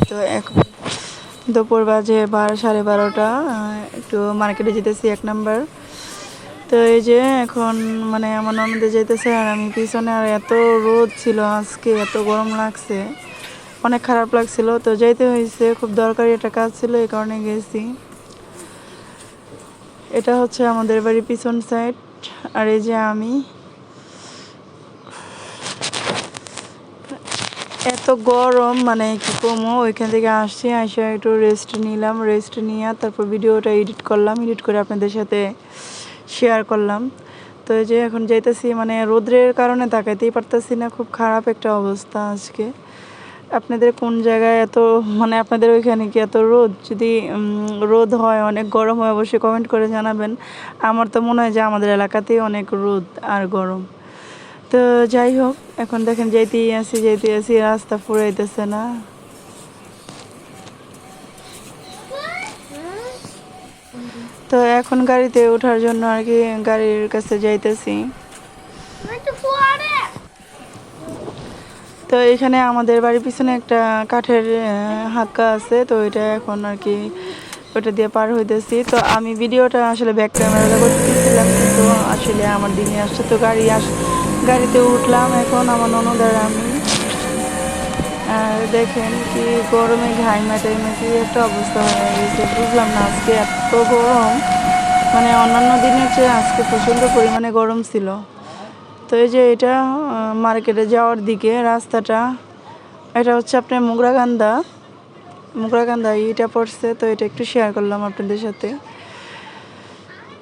তো এখন দুপুর বাজে 12:30 একটু মার্কেটে যেতেছি 1 নাম্বার। তো এই যে এখন মানে আমার ননদে যেতেছে আর আমি পিছনে। আর এত রোদ ছিল আজকে, এত গরম লাগছে, অনেক খারাপ লাগছিল। তো যাইতে হয়েছে, খুব দরকারি একটা কাজ ছিল, এই কারণে গেছি। এটা হচ্ছে আমাদের বাড়ির পিছন সাইড। আর এই যে আমি এত গরম মানে কি কমো, ওইখান থেকে আসছি, আসে একটু রেস্ট নিলাম। রেস্ট নিয়ে তারপর ভিডিওটা এডিট করলাম, এডিট করে আপনাদের সাথে শেয়ার করলাম। তো এই যে এখন যাইতেছি, মানে রোদ্রের কারণে তাকাইতেই পারতেছি না, খুব খারাপ একটা অবস্থা আজকে। আপনাদের কোন জায়গায় এত, মানে আপনাদের ওইখানে কি এত রোদ? যদি রোদ হয়, অনেক গরম হয়, অবশ্যই কমেন্ট করে জানাবেন। আমার তো মনে হয় যে আমাদের এলাকাতেই অনেক রোদ আর গরম। তো যাই হোক, এখন দেখেন যেতেই আসি, রাস্তা ফুরাইতেছে না। তো এখন গাড়িতে ওঠার জন্য আর কি গাড়ির কাছে যাইতেছি। তো এখানে আমাদের বাড়ির পিছনে একটা কাঠের হাক্কা আছে, তো এটা এখন আর কি ওটা দিয়ে পার হইতেছি। তো আমি ভিডিওটা আসলে ব্যাক ক্যামেরাটা করতেছিলাম, কিন্তু আসলে আমার দিনে আসছে। তো গাড়িতে উঠলাম এখন আমার ননদ আর আমি। আর দেখেন কি গরমে ঘাইমা টাইমা কি একটা অবস্থা হয়ে গেছে, বুঝলাম না আজকে এত গরম। মানে অন্যান্য দিনের চেয়ে আজকে প্রচণ্ড পরিমাণে গরম ছিল। তো এই যে এটা মার্কেটে যাওয়ার দিকে রাস্তাটা, এটা হচ্ছে আপনার মুগরাকান্দা এটা পড়ছে। তো এটা একটু শেয়ার করলাম আপনাদের সাথে।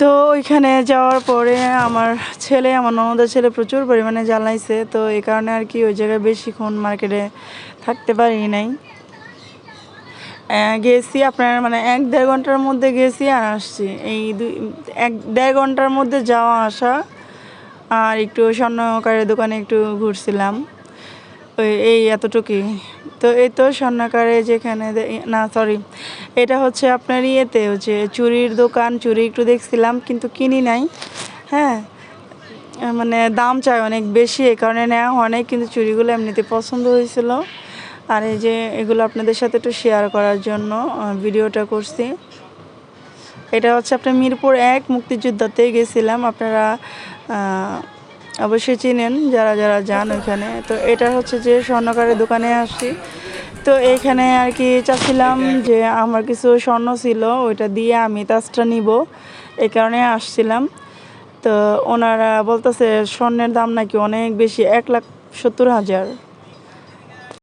তো ওইখানে যাওয়ার পরে আমার ননদের ছেলে প্রচুর পরিমাণে জ্বালাইছে। তো এই কারণে আর কি ওই জায়গায় বেশিক্ষণ মার্কেটে থাকতে পারি নাই। গেছি আপনার মানে 1-1.5 ঘন্টার মধ্যে গেছি আর আসছি। এই 1-1.5 ঘন্টার মধ্যে যাওয়া আসা। আর একটু স্বর্ণকারের দোকানে একটু ঘুরছিলাম, এই এতটুকুই। তো এই তো স্বর্ণকারে যেখানে না সরি, এটা হচ্ছে আপনার ইয়েতে হচ্ছে চুড়ির দোকান। চুড়ি একটু দেখছিলাম কিন্তু কিনি নাই। হ্যাঁ, মানে দাম চাই অনেক বেশি, এই কারণে নেওয়া হয় নাই, কিন্তু চুড়িগুলো এমনিতে পছন্দ হয়েছিল। আর এই যে এগুলো আপনাদের সাথে একটু শেয়ার করার জন্য ভিডিওটা করছি। এটা হচ্ছে আপনার মিরপুর 1 মুক্তিযোদ্ধাতে গেছিলাম, আপনারা অবশ্যই চিনেন যারা যারা যান ওইখানে। তো এটা হচ্ছে যে স্বর্ণকারের দোকানে আসছি। তো এইখানে আর কি চাচ্ছিলাম যে আমার কিছু স্বর্ণ ছিল, ওইটা দিয়ে আমি তাজটা নিব, এই কারণে আসছিলাম। তো ওনারা বলতেছে স্বর্ণের দাম নাকি অনেক বেশি, 1,70,000।